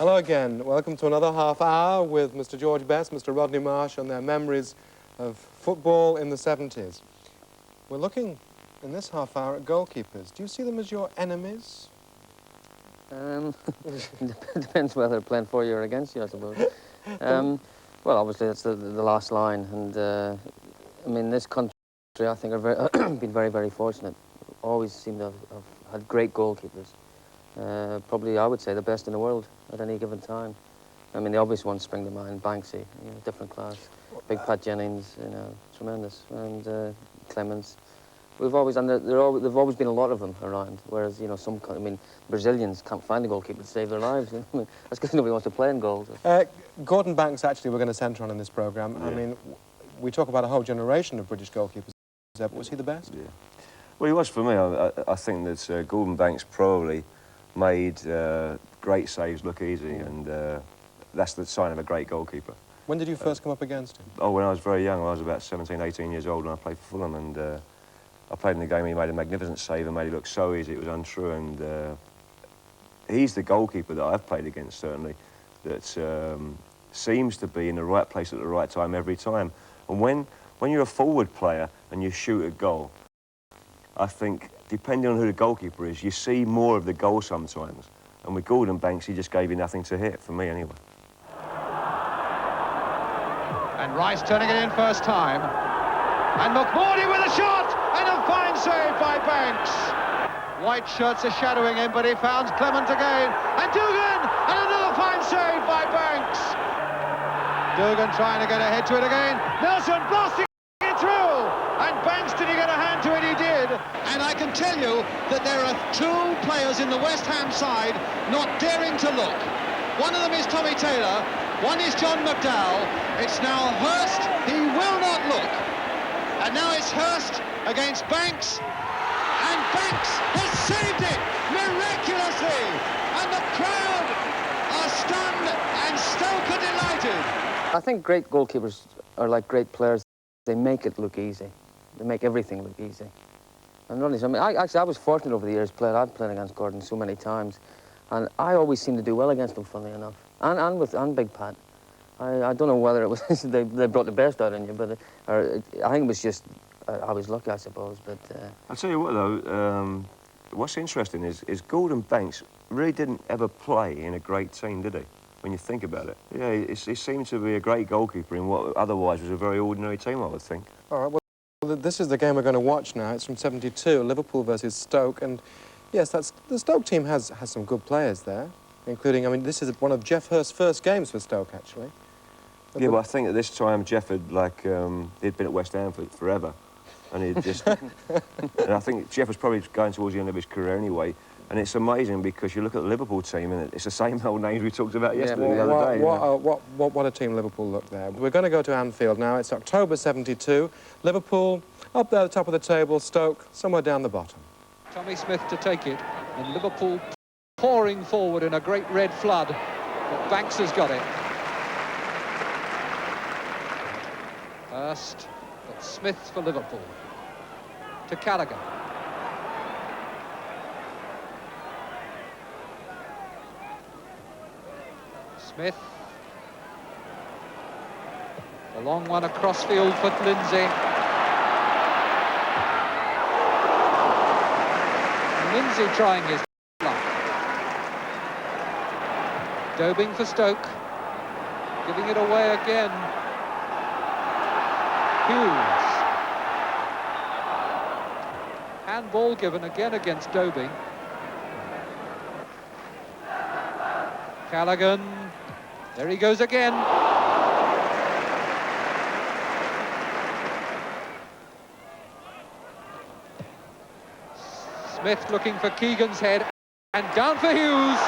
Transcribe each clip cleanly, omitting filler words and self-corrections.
Hello again. Welcome to another half hour with Mr. George Best, Mr. Rodney Marsh, and their memories of football in the 70s. We're looking in this half hour at goalkeepers. Do you see them as your enemies? Depends whether they're playing for you or against you, I suppose. Well, obviously that's the last line, and I mean, this country, I think, are been very, very fortunate. Always seem to have had great goalkeepers. Probably, I would say, the best in the world at any given time. I mean, the obvious ones spring to mind: Banksy, you know, different class. Big Pat Jennings, you know, tremendous, and Clements. We've always, and there've always been a lot of them around. Whereas, you know, I mean, Brazilians can't find a goalkeeper to save their lives. I mean, that's because nobody wants to play in goal. Gordon Banks, actually, we're going to centre on in this programme. Yeah. I mean, we talk about a whole generation of British goalkeepers, but was he the best? Yeah. Well, he was for me. I think that Gordon Banks probably made great saves look easy, and that's the sign of a great goalkeeper. When did you first come up against him? Oh, when I was very young. I was about 17, 18 years old, and I played for Fulham, and I played in the game. He made a magnificent save and made it look so easy it was untrue, and he's the goalkeeper that I've played against, certainly, that seems to be in the right place at the right time every time. And when you're a forward player and you shoot a goal, I think, depending on who the goalkeeper is, you see more of the goal sometimes. And with Gordon Banks, he just gave you nothing to hit, for me anyway. And Rice turning it in first time. And McMordy with a shot! And a fine save by Banks. White shirts are shadowing him, but he found Clement again. And Dugan! And another fine save by Banks. Dugan trying to get ahead to it again. Nelson blasting it through! And Banks, did he get a hand to it? He did. And I can tell you that there are two players in the West Ham side not daring to look. One of them is Tommy Taylor, one is John McDowell. It's now Hurst, he will not look. And now it's Hurst against Banks, and Banks has saved it miraculously. And the crowd are stunned, and Stoke are delighted. I think great goalkeepers are like great players. They make it look easy. They make everything look easy. And honestly, I mean, I was fortunate over the years. I'd played against Gordon so many times, and I always seemed to do well against him, funnily enough, and Big Pat. I don't know whether it was they brought the best out in you, but I think it was just I was lucky, I suppose. But I'll tell you what, though, what's interesting is Gordon Banks really didn't ever play in a great team, did he? When you think about it, yeah, he seemed to be a great goalkeeper in what otherwise was a very ordinary team, I would think. All right. Well, this is the game we're going to watch now. It's from '72, Liverpool versus Stoke, and yes, the Stoke team has some good players there, including, I mean, this is one of Geoff Hurst's first games for Stoke, actually. Yeah, but I think at this time Geoff had, he'd been at West Ham for forever, and he'd just... and I think Geoff was probably going towards the end of his career anyway, and it's amazing because you look at the Liverpool team and it's the same old names we talked about yesterday, the other day. What a team Liverpool looked there. We're going to go to Anfield now. It's October '72. Liverpool up there at the top of the table, Stoke somewhere down the bottom. Tommy Smith to take it, and Liverpool pouring forward in a great red flood, but Banks has got it. Hurst, but Smith for Liverpool. To Callaghan. Smith. The long one across field for Lindsay. Lindsay trying his luck. Dobing for Stoke. Giving it away again. Hughes. Handball given again against Dobing. Callaghan. There he goes again. Smith looking for Keegan's head, and down for Hughes.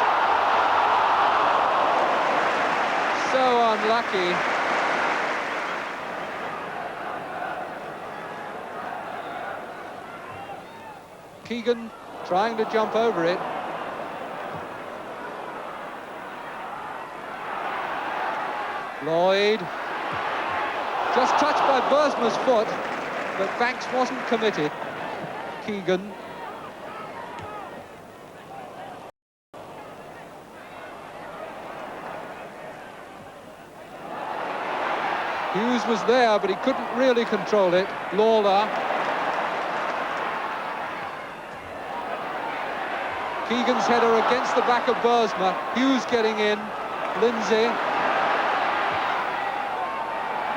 So unlucky. Keegan trying to jump over it. Lloyd. Just touched by Bursma's foot, but Banks wasn't committed. Keegan. Hughes was there, but he couldn't really control it. Lawler. Keegan's header against the back of Bursma. Hughes getting in. Lindsay.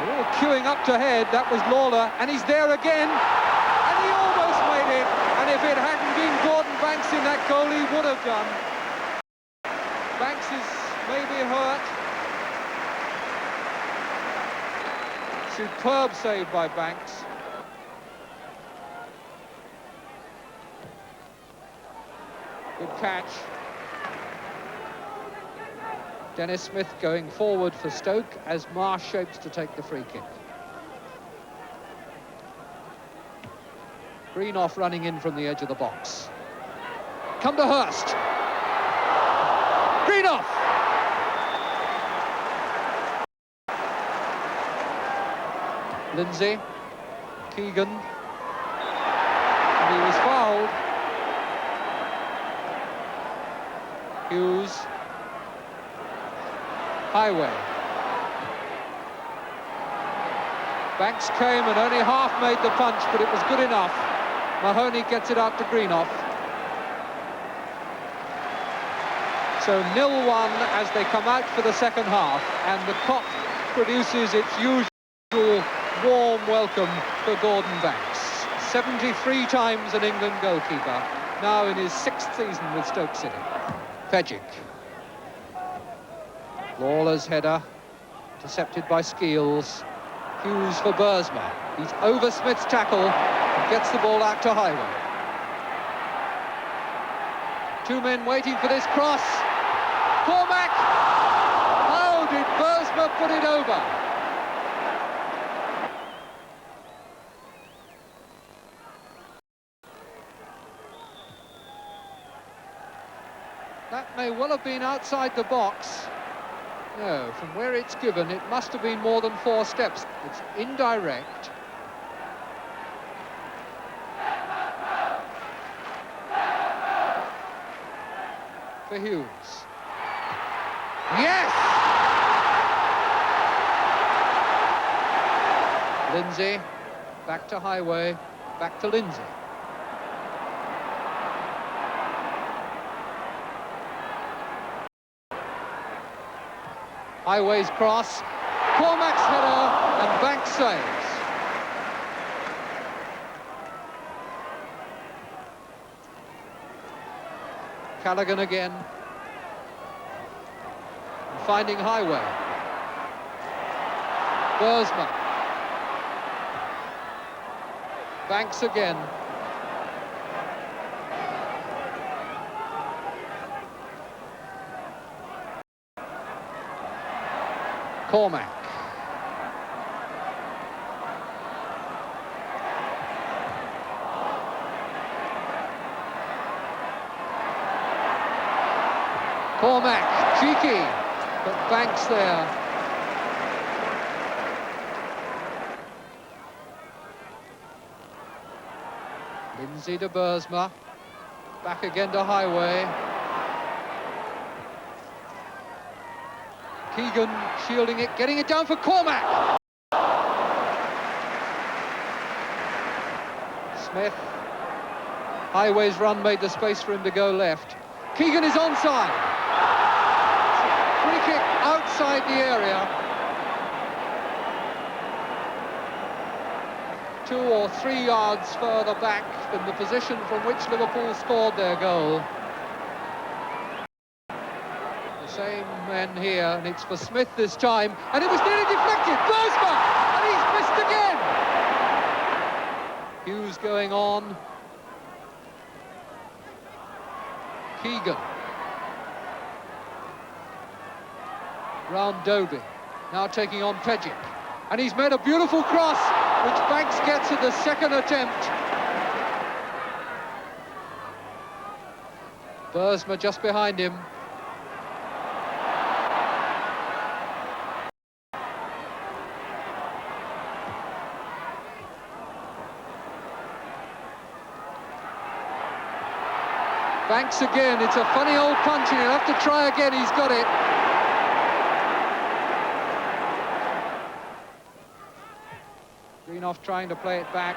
Oh, queuing up to head. That was Lawler, and he's there again. And he almost made it. And if it hadn't been Gordon Banks in that goal, he would have done. Banks is maybe hurt. Superb save by Banks. Good catch. Dennis Smith going forward for Stoke as Marsh shapes to take the free kick. Greenoff running in from the edge of the box. Come to Hurst. Greenoff! Lindsay. Keegan. And he was fouled. Hughes. Highway. Banks came and only half made the punch, but it was good enough. Mahoney gets it out to Greenoff. So 0-1 as they come out for the second half, and the Kop produces its usual warm welcome for Gordon Banks. 73 times an England goalkeeper, now in his 6th season with Stoke City. Fejic. Lawler's header, intercepted by Skeels. Hughes for Bursma. He's over Smith's tackle and gets the ball out to Highway. 2 men waiting for this cross. Cormac! How did Bursma put it over? That may well have been outside the box. No, from where it's given, it must have been more than 4 steps. It's indirect. For Hughes. Yes! Lindsay, back to Highway, back to Lindsay. Highway's cross, Cormac's header, and Banks saves. Callaghan again. And finding Highway. Bursma. Banks again. Cormac. Cormac, cheeky, but Banks there. Lindsay to Bursma, back again to Highway. Keegan shielding it, getting it down for Cormac. Smith. Highway's run made the space for him to go left. Keegan is onside. Free kick outside the area. 2 or 3 yards further back than the position from which Liverpool scored their goal. Same men here, and it's for Smith this time, and it was nearly deflected. Bursma, and he's missed again. Hughes going on. Keegan. Round Dobie, now taking on Fejic, and he's made a beautiful cross, which Banks gets at the second attempt. Bursma just behind him. Banks again, it's a funny old punch, and he'll have to try again, he's got it. Greenough trying to play it back.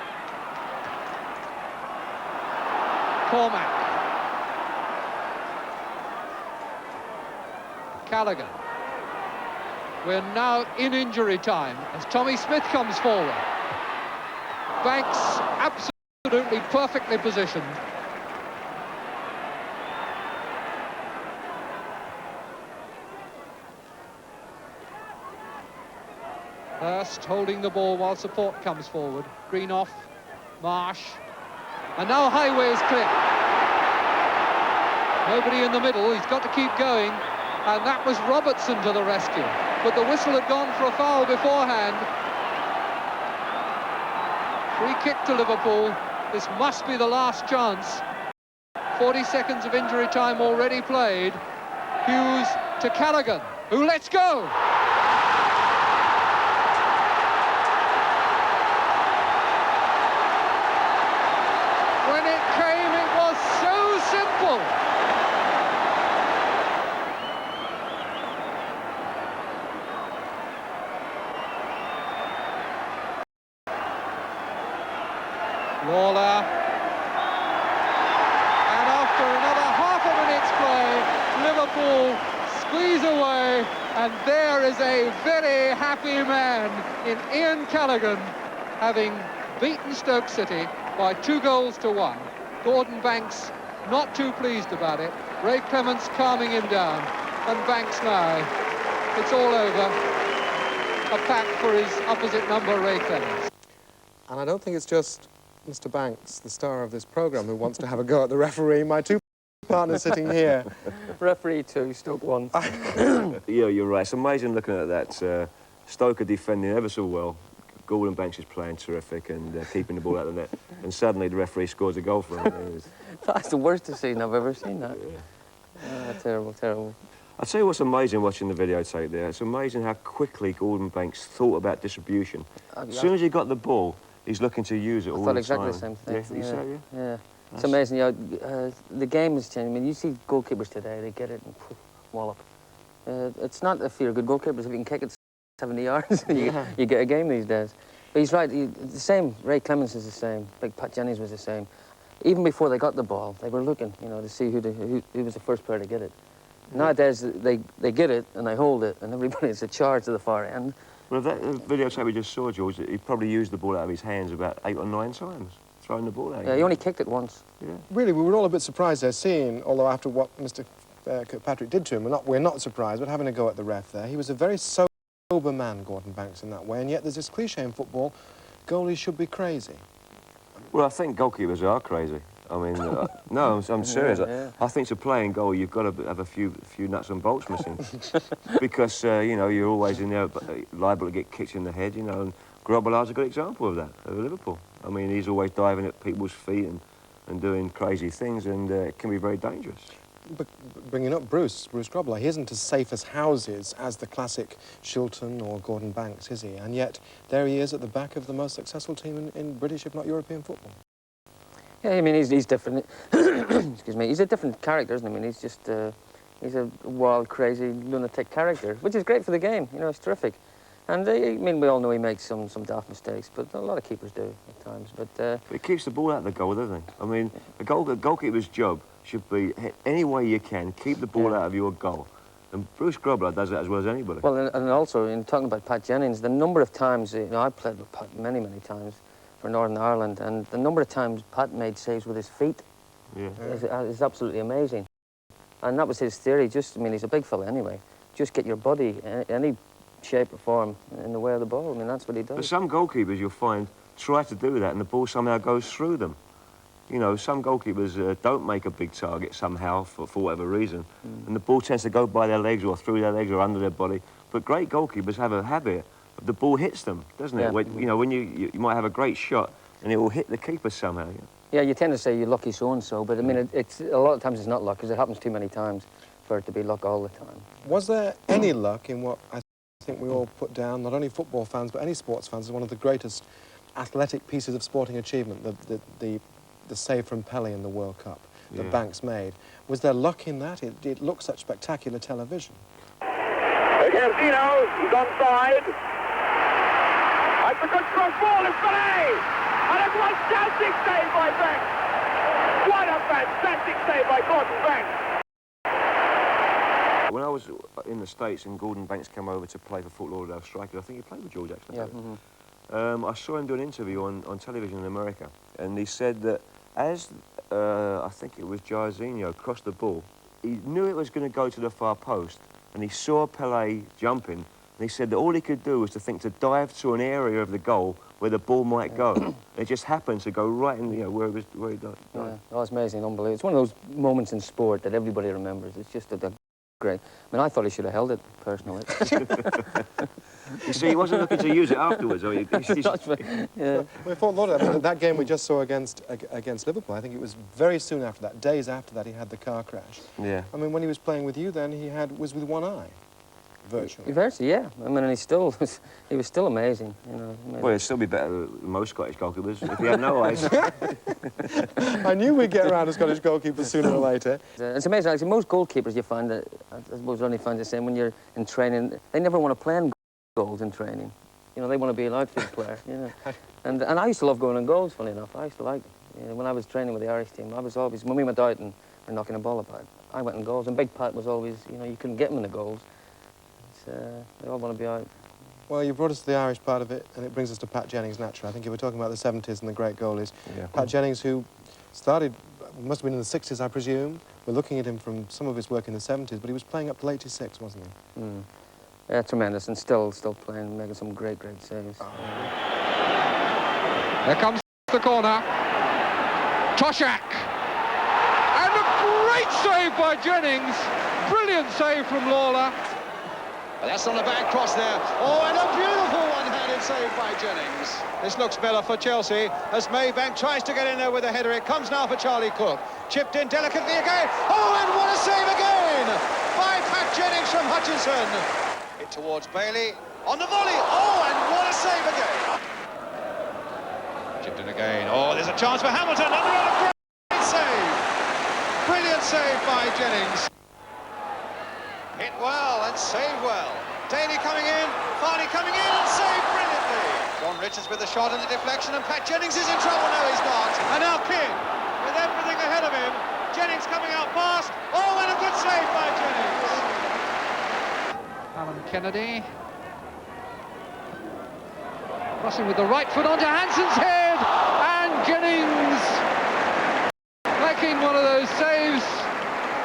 Cormac. Callaghan. We're now in injury time as Tommy Smith comes forward. Banks absolutely perfectly positioned. Hurst holding the ball while support comes forward. Greenough, Marsh, and now Highway is clear. Nobody in the middle, he's got to keep going, and that was Robertson to the rescue. But the whistle had gone for a foul beforehand. Free kick to Liverpool. This must be the last chance. 40 seconds of injury time already played. Hughes to Callaghan, who lets go. When it came, it was so simple. Lawler. And after another half a minute's play, Liverpool squeeze away, and there is a very happy man in Ian Callaghan, having beaten Stoke City by 2-1. Gordon Banks not too pleased about it. Ray Clements calming him down, and Banks now, it's all over. A pack for his opposite number, Ray Clements. And I don't think it's just Mr. Banks, the star of this programme, who wants to have a go at the referee. My two partners sitting here. Referee 2, Stoke 1. Yeah, you're right. It's amazing looking at that. Stoke are defending ever so well. Gordon Banks is playing terrific and keeping the ball out of the net. And suddenly the referee scores a goal for him. That's the worst scene I've ever seen, that. Yeah. Terrible, terrible. I'll tell you what's amazing watching the videotape there. It's amazing how quickly Gordon Banks thought about distribution. As soon as he got the ball, he's looking to use it all the time. I thought exactly the same thing. Yeah, you say, yeah? Yeah. It's amazing. You know, the game has changed. I mean, you see goalkeepers today, they get it and wallop. It's not if you're good goalkeepers, if you can kick it 70 yards, you get a game these days. But he's right, the same. Ray Clements is the same. Big Pat Jennings was the same. Even before they got the ball, they were looking, you know, to see who was the first player to get it. Nowadays, they get it and they hold it, and everybody's a charge to the far end. Well, that videotape we just saw, George, he probably used the ball out of his hands about 8 or 9 times, throwing the ball out. Yeah, he only kicked it once. Yeah. Really, we were all a bit surprised there, seeing, although after what Mr. Kirkpatrick did to him, we're not surprised, but having a go at the ref there. He was a very sober man, Gordon Banks, in that way, and yet there's this cliche in football, goalies should be crazy. Well, I think goalkeepers are crazy. I mean, no, I'm serious. Yeah. I think to play in goal, you've got to have a few nuts and bolts missing. Because, you know, you're always in there liable to get kicked in the head, you know, and Grobbelaar's a good example of that, of Liverpool. I mean, he's always diving at people's feet and doing crazy things, and it can be very dangerous. But bringing up Bruce Grobbelaar, he isn't as safe as houses as the classic Shilton or Gordon Banks, is he? And yet, there he is at the back of the most successful team in British, if not European, football. Yeah, I mean, he's different. Excuse me. He's a different character, isn't he? I mean, he's just, he's a wild, crazy, lunatic character, which is great for the game. You know, it's terrific. And, I mean, we all know he makes some daft mistakes, but a lot of keepers do at times. But it keeps the ball out of the goal, doesn't it? I mean, a goalkeeper's job should be, any way you can, keep the ball out of your goal. And Bruce Grobbelaar does that as well as anybody. Well, and also, in talking about Pat Jennings, the number of times, you know, I played with Pat many, many times for Northern Ireland, and the number of times Pat made saves with his feet is absolutely amazing. And that was his theory. Just, I mean, he's a big fella anyway. Just get your body any shape or form in the way of the ball. I mean, that's what he does. But some goalkeepers, you'll find, try to do that, and the ball somehow goes through them. You know, some goalkeepers don't make a big target somehow for whatever reason, and the ball tends to go by their legs or through their legs or under their body. But great goalkeepers have a habit of the ball hits them, doesn't it? Yeah. When, you know, when you might have a great shot and it will hit the keeper somehow. Yeah? Yeah, you tend to say you're lucky so-and-so, but I mean, it's a lot of times it's not luck, because it happens too many times for it to be luck all the time. Was there any luck in what I think we all put down, not only football fans, but any sports fans, as one of the greatest athletic pieces of sporting achievement, the save from Pelé in the World Cup that Banks made? Was there luck in that? It looked such spectacular television. Campino, he's onside. That's a good cross ball. It's got A. And a fantastic save by Banks. What a fantastic save by Gordon Banks. When I was in the States and Gordon Banks came over to play for Fort Lauderdale Strikers, I think he played with George actually. Yeah. I saw him do an interview on television in America, and he said that as, I think it was Jairzinho crossed the ball, he knew it was going to go to the far post, and he saw Pelé jumping, and he said that all he could do was to think to dive to an area of the goal where the ball might go. It just happened to go right in, where he died. Yeah, that was amazing, unbelievable. It's one of those moments in sport that everybody remembers. It's just a great. I mean, I thought he should have held it, personally. You see, he wasn't looking to use it afterwards. Or Yeah. We thought a lot of that. That game we just saw against Liverpool, I think it was very soon after that, days after that, he had the car crash. Yeah. I mean, when he was playing with you then, was with one eye, virtually. Virtually, yeah. I mean, and he was still amazing, you know. Well, it'd still be better than most Scottish goalkeepers if he had no eyes. I knew we'd get around to Scottish goalkeepers sooner or later. It's amazing, actually. Most goalkeepers you find, I suppose, only find the same when you're in training. They never want to play in goals in training. You know, they want to be an outfield player, you know. And I used to love going in goals, funny enough. I used to like it. You know, when I was training with the Irish team, I was always, when we went out and were knocking a ball about, I went in goals. And Big Pat was always, you know, you couldn't get him in the goals. They all want to be out. Well, you brought us to the Irish part of it, and it brings us to Pat Jennings, naturally. I think you were talking about the 70s and the great goalies. Yeah. Pat Jennings, who started, must have been in the 60s, I presume. We're looking at him from some of his work in the 70s, but he was playing up till 86, wasn't he? Mm. Yeah, tremendous, and still playing, making some great saves. There comes the corner. Toshak. And a great save by Jennings. Brilliant save from Lawler. But that's on the back cross there. Oh, and a beautiful one-handed save by Jennings. This looks better for Chelsea as Maybank tries to get in there with a header. It comes now for Charlie Cook. Chipped in delicately again. Oh, and what a save again by Pat Jennings from Hutchinson. It towards Bailey on the volley. Oh, and what a save again. Chipped in again. Oh, there's a chance for Hamilton. Another great save. Brilliant save by Jennings. Hit well and saved well. Daly coming in, Varney coming in and saved brilliantly. John Richards with the shot and the deflection, and Pat Jennings is in trouble. No, he's not. And now Kidd with everything ahead of him. Jennings coming out fast. Oh, and a good save by Jennings. Alan Kennedy. Crossing with the right foot onto Hansen's head. And Jennings making one of those saves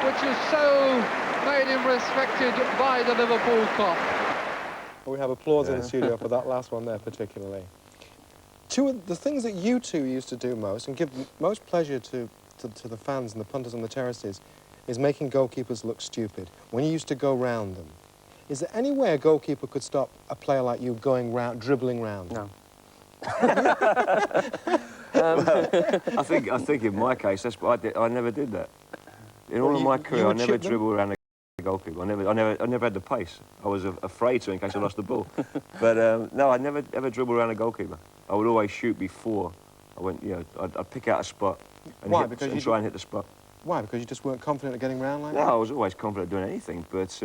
which is so made him respected by the Liverpool cop. We have applause in the studio for that last one there particularly. Two of the things that you two used to do most and give most pleasure to the fans and the punters on the terraces is making goalkeepers look stupid. When you used to go round them, is there any way a goalkeeper could stop a player like you going round, dribbling round? No. I think in my case, that's what I did. I never did that. In all of my career, I never dribbled around a goalkeeper. I never had the pace. I was afraid to in case I lost the ball. But no, I never ever dribbled around a goalkeeper. I would always shoot before I went. You know, I'd pick out a spot and, try and hit the spot. Why? Because you just weren't confident at getting round like that? No, I was always confident doing anything. But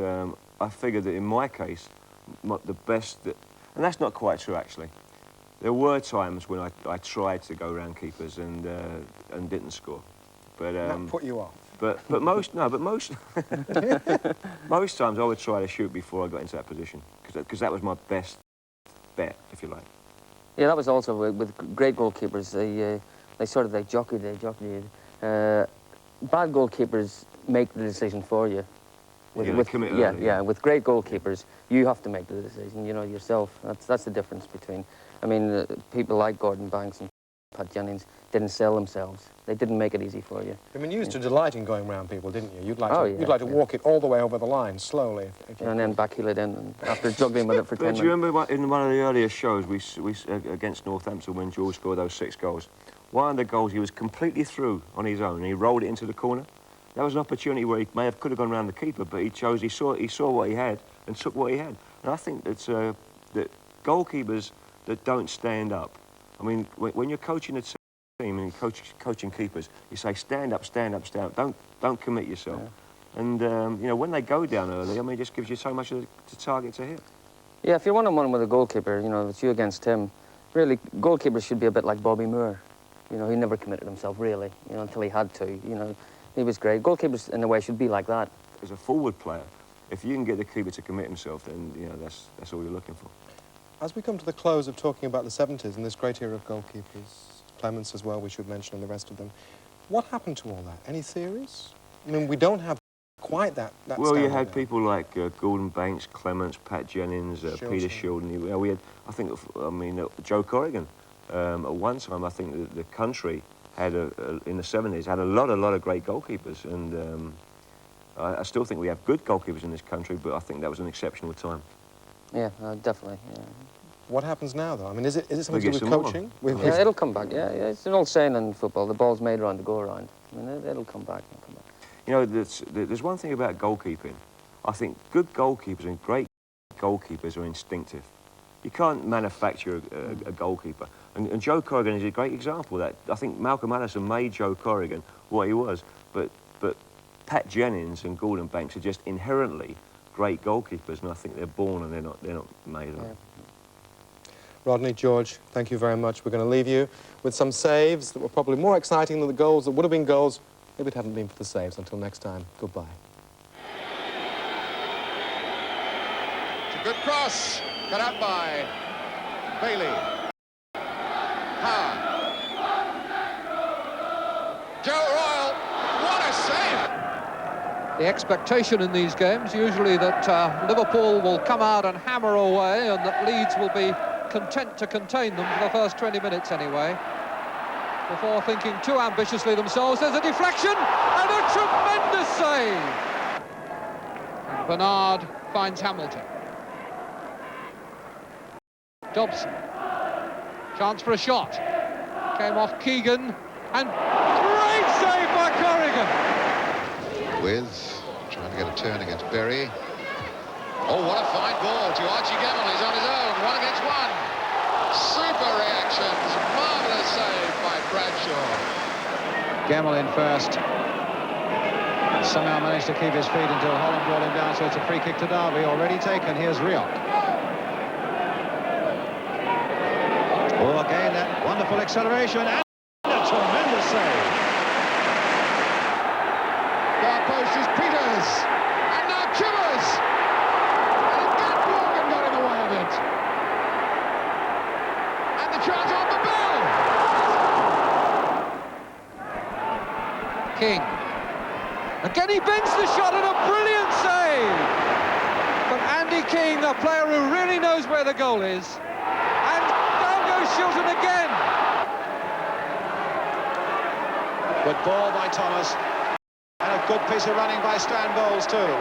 I figured that in my case, the best, and that's not quite true actually. There were times when I tried to go round keepers and didn't score. But that put you off. But most most times I would try to shoot before I got into that position because that was my best bet, if you like. Yeah, that was also with great goalkeepers. They sort of jockeyed. Bad goalkeepers make the decision for you. With great goalkeepers, you have to make the decision. You know yourself. That's the difference between. I mean, people like Gordon Banks and Pat Jennings didn't sell themselves. They didn't make it easy for you. I mean, you used to delight in going round people, didn't you? You'd like to walk it all the way over the line, slowly. And then backheel it in, and after juggling with it for 10 minutes. Do you remember in one of the earlier shows we against Northampton when George scored those 6 goals? One of the goals he was completely through on his own and he rolled it into the corner. That was an opportunity where he could have gone round the keeper, but he saw what he had and took what he had. And I think that goalkeepers that don't stand up. I mean, when you're coaching a team and you're coaching keepers, you say stand up, stand up, stand up. Don't commit yourself. Yeah. And you know, when they go down early, I mean, it just gives you so much to target to hit. Yeah, if you're one-on-one with a goalkeeper, you know, it's you against him. Really, goalkeepers should be a bit like Bobby Moore. You know, he never committed himself, really, you know, until he had to. You know, he was great. Goalkeepers, in a way, should be like that. As a forward player, if you can get the keeper to commit himself, then, you know, that's all you're looking for. As we come to the close of talking about the 70s and this great era of goalkeepers, Clements as well, we should mention, and the rest of them, what happened to all that? Any theories? I mean, we don't have quite that well, you standard had now. people like Gordon Banks, Clements, Pat Jennings, Peter Shilton. Shilton. We had, I think, Joe Corrigan. At one time, I think the country had, in the 70s, had a lot of great goalkeepers. And I still think we have good goalkeepers in this country, but I think that was an exceptional time. Yeah, definitely, yeah. What happens now, though? I mean, is it something to get do some with more. coaching? Yeah, it'll come back, yeah. It's an old saying in football, the ball's made around to go around. I mean, it'll come back, it'll come back. You know, there's one thing about goalkeeping. I think good goalkeepers and great goalkeepers are instinctive. You can't manufacture a goalkeeper. And Joe Corrigan is a great example of that. I think Malcolm Allison made Joe Corrigan what he was, but Pat Jennings and Gordon Banks are just inherently great goalkeepers, and I think they're born and they're not made of. Yeah. Rodney, George, thank you very much. We're going to leave you with some saves that were probably more exciting than the goals that would have been goals if it hadn't been for the saves. Until next time, goodbye. It's a good cross, cut out by Bailey. Howard. Joe Royal, what a save! The expectation in these games usually that Liverpool will come out and hammer away and that Leeds will be content to contain them for the first 20 minutes anyway. Before thinking too ambitiously themselves, there's a deflection and a tremendous save! And Bernard finds Hamilton. Dobson. Chance for a shot. Came off Keegan and great save by Corrigan! With trying to get a turn against Berry. Oh, what a fine ball to Archie Gamble. He's on his own, 1 against 1. Super reactions, marvellous save by Bradshaw. Gamble in first. Somehow managed to keep his feet until Holland brought him down, so it's a free kick to Derby, already taken. Here's Rioch. Oh, again, that wonderful acceleration and a tremendous save. Far post is Peters, and now Chivers. And again, Morgan got in the way of it. And the chance on the bell. King. Again, he bends the shot and a brilliant save. But Andy King, a player who really knows where the goal is. And down goes Shilton again. Good ball by Thomas. And a good piece of running by Stan Bowles too.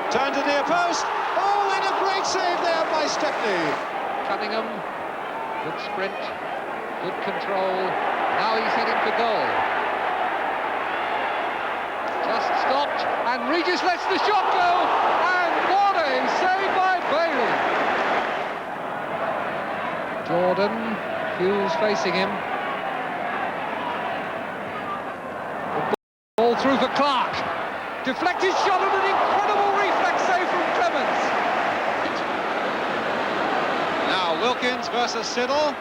Turn to near post. Oh, and a great save there by Stepney. Cunningham, good sprint, good control. Now he's heading for goal. Just stopped, and Regis lets the shot go. And what a save by Bailey. Jordan, Hughes facing him. Ball through for Clark. Deflected shot and an incredible reflex save from Clements. Now Wilkins versus Siddle.